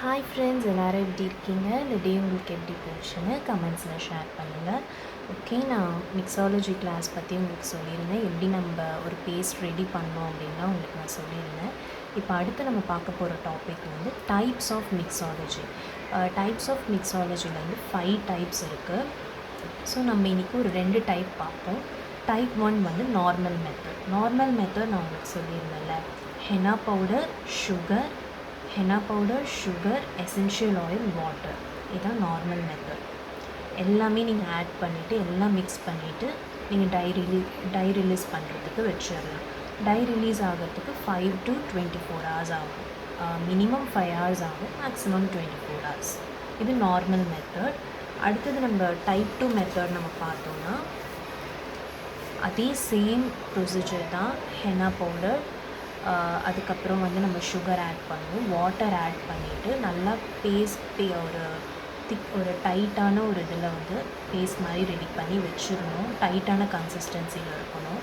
Hi friends, எல்லோரும் எப்படி இருக்கீங்க? இந்த டே உங்களுக்கு எப்படி போச்சுன்னு கமெண்ட்ஸில் ஷேர் பண்ணுங்கள். ஓகே, நான் மிக்ஸாலஜி கிளாஸ் பற்றி உங்களுக்கு சொல்லியிருந்தேன். எப்படி நம்ம ஒரு பேஸ்ட் ரெடி பண்ணோம் அப்படின்னா உங்களுக்கு நான் சொல்லியிருந்தேன். இப்போ அடுத்து நம்ம பார்க்க போகிற டாபிக் வந்து types of mixology. Types of மிக்ஸாலஜியில் வந்து 5 டைப்ஸ் இருக்குது. ஸோ நம்ம இன்றைக்கி ஒரு 2 டைப் பார்ப்போம். டைப் 1 வந்து நார்மல் மெத்தட். நார்மல் மெத்தட் நான் உங்களுக்கு சொல்லியிருந்தேன்ல, henna powder, sugar, essential oil, water. இதுதான் நார்மல் மெத்தட். எல்லாமே நீங்கள் ஆட் பண்ணிவிட்டு எல்லாம் மிக்ஸ் பண்ணிவிட்டு நீங்கள் டை ரிலீஸ் பண்ணுறதுக்கு வச்சிடலாம். டை ரிலீஸ் ஆகிறதுக்கு 5 to 24 hours ஆகும். மினிமம் 5 hours ஆகும், மேக்ஸிமம் 24 hours. இது நார்மல் மெத்தட். அடுத்தது நம்ம டைப் 2 மெத்தட் நம்ம பார்த்தோன்னா அதே சேம் ப்ரொசீஜர் தான். ஹெனா பவுடர், அதுக்கப்புறம் வந்து நம்ம சுகர் ஆட் பண்ணுவோம், வாட்டர் ஆட் பண்ணிவிட்டு நல்லா ஒரு டைட்டான ஒரு இதில் வந்து பேஸ்ட் மாதிரி ரெடி பண்ணி வச்சிடணும். டைட்டான கன்சிஸ்டன்சியில் இருக்கணும்.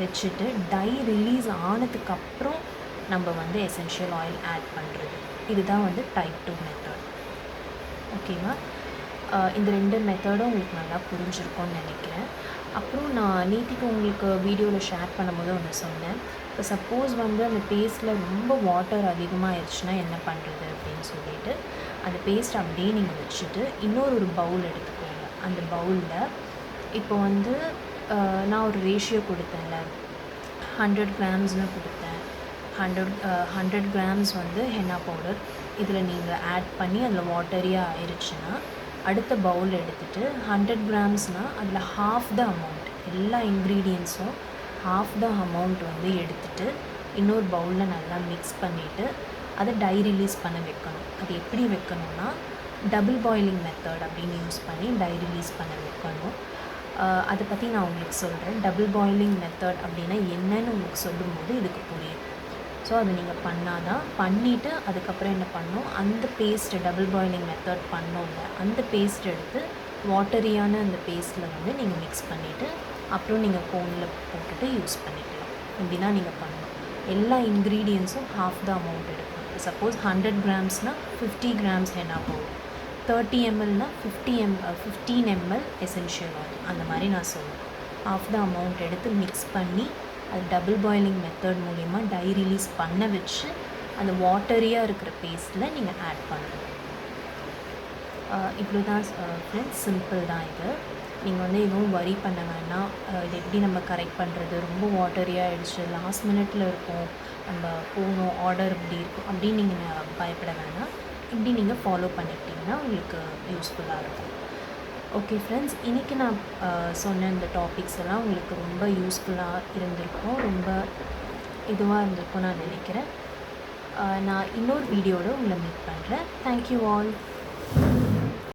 வச்சுட்டு டை ரிலீஸ் ஆனதுக்கப்புறம் நம்ம வந்து எசென்ஷியல் ஆயில் ஆட் பண்ணுறது. இதுதான் வந்து டைப் 2 மெத்தட். ஓகேவா? இந்த 2 மெத்தடும் உங்களுக்கு நல்லா புரிஞ்சிருக்கும்னு நினைக்கிறேன். அப்புறம் நான் நேற்றுக்கு உங்களுக்கு வீடியோவில் ஷேர் பண்ணும்போது ஒன்று சொன்னேன். இப்போ சப்போஸ் வந்து அந்த பேஸ்ட்டில் ரொம்ப வாட்டர் அதிகமாக ஆயிடுச்சுன்னா என்ன பண்ணுறது அப்படின்னு சொல்லிட்டு, அந்த பேஸ்ட் அப்படியே நீங்கள் வச்சுட்டு இன்னொரு பவுல் எடுத்துக்கோங்க. அந்த பவுலில் இப்போ வந்து நான் ஒரு ரேஷியோ கொடுத்தேன்ல, 100 கிராம்ஸ்னு கொடுத்தேன். 100 கிராம்ஸ் வந்து ஹென்னா பவுடர் இதில் நீங்கள் ஆட் பண்ணி அதில் வாட்டரியாக ஆயிடுச்சுன்னா, அடுத்த பவுல் எடுத்துகிட்டு 100 கிராம்ஸ்னால் அதில் ஹாஃப் த அமௌண்ட், எல்லா இன்க்ரீடியன்ஸும் ஹாஃப் த அமௌண்ட் வந்து எடுத்துகிட்டு இன்னொரு பவுலில் நல்லா மிக்ஸ் பண்ணிவிட்டு அதை டை ரிலீஸ் பண்ண வைக்கணும். அது எப்படி வைக்கணும்னா டபுள் பாயிலிங் மெத்தட் அப்படின்னு யூஸ் பண்ணி டை ரிலீஸ் பண்ண வைக்கணும். அதை பற்றி நான் உங்களுக்கு சொல்கிறேன். டபுள் பாயிலிங் மெத்தட் அப்படின்னா என்னன்னு உங்களுக்கு சொல்லும்போது இதுக்கு புரியும். ஸோ அது நீங்கள் பண்ணால் தான். பண்ணிவிட்டு அதுக்கப்புறம் என்ன பண்ணணும், அந்த பேஸ்ட்டு டபுள் பாயிலிங் மெத்தட் பண்ணோங்க, அந்த பேஸ்ட் எடுத்து வாட்டரியான அந்த பேஸ்ட்டில் வந்து நீங்கள் மிக்ஸ் பண்ணிவிட்டு அப்புறம் நீங்கள் கோனில் போட்டுட்டு யூஸ் பண்ணிக்கலாம். இப்படி தான் நீங்கள் பண்ணணும். எல்லா இன்க்ரீடியன்ஸும் ஹாஃப் த அமௌண்ட் எடுக்கணும். Suppose 100 கிராம்ஸ்னால் 50 grams henna powder, 30 mlனால் 15 ml essential oil, அந்த மாதிரி நான் சொல்லுவேன். ஹாஃப் த அமௌண்ட் எடுத்து மிக்ஸ் பண்ணி அது டபுள் பாயிலிங் மெத்தட் மூலிமா டை ரிலீஸ் பண்ண வச்சு அந்த வாட்டரியாக இருக்கிற பேஸ்ட்டில் நீங்கள் ஆட் பண்ணணும். இப்படி தான் ஃப்ரெண்ட்ஸ், சிம்பிள் தான் இது. நீங்கள் வந்து எதுவும் வரி பண்ண வேணாம். இது எப்படி நம்ம கரெக்ட் பண்ணுறது, ரொம்ப வாட்டரியாக ஆகிடுச்சு, லாஸ்ட் மினிட்ல இருக்கும், நம்ம போகணும், ஆர்டர் இப்படி இருக்கும் அப்படின்னு நீங்கள் பயப்பட வேணாம். இப்படி நீங்கள் ஃபாலோ பண்ணிக்கிட்டிங்கன்னா உங்களுக்கு யூஸ்ஃபுல்லாக இருக்கும். ஓகே ஃப்ரெண்ட்ஸ், இன்றைக்கி நான் சொன்ன இந்த டாபிக்ஸ் எல்லாம் உங்களுக்கு ரொம்ப யூஸ்ஃபுல்லாக இருந்திருக்கும், ரொம்ப இதுவாக இருந்திருக்கும் நான் நினைக்கிறேன். நான் இன்னொரு வீடியோட உங்களை மீட் பண்ணுறேன். Thank you all.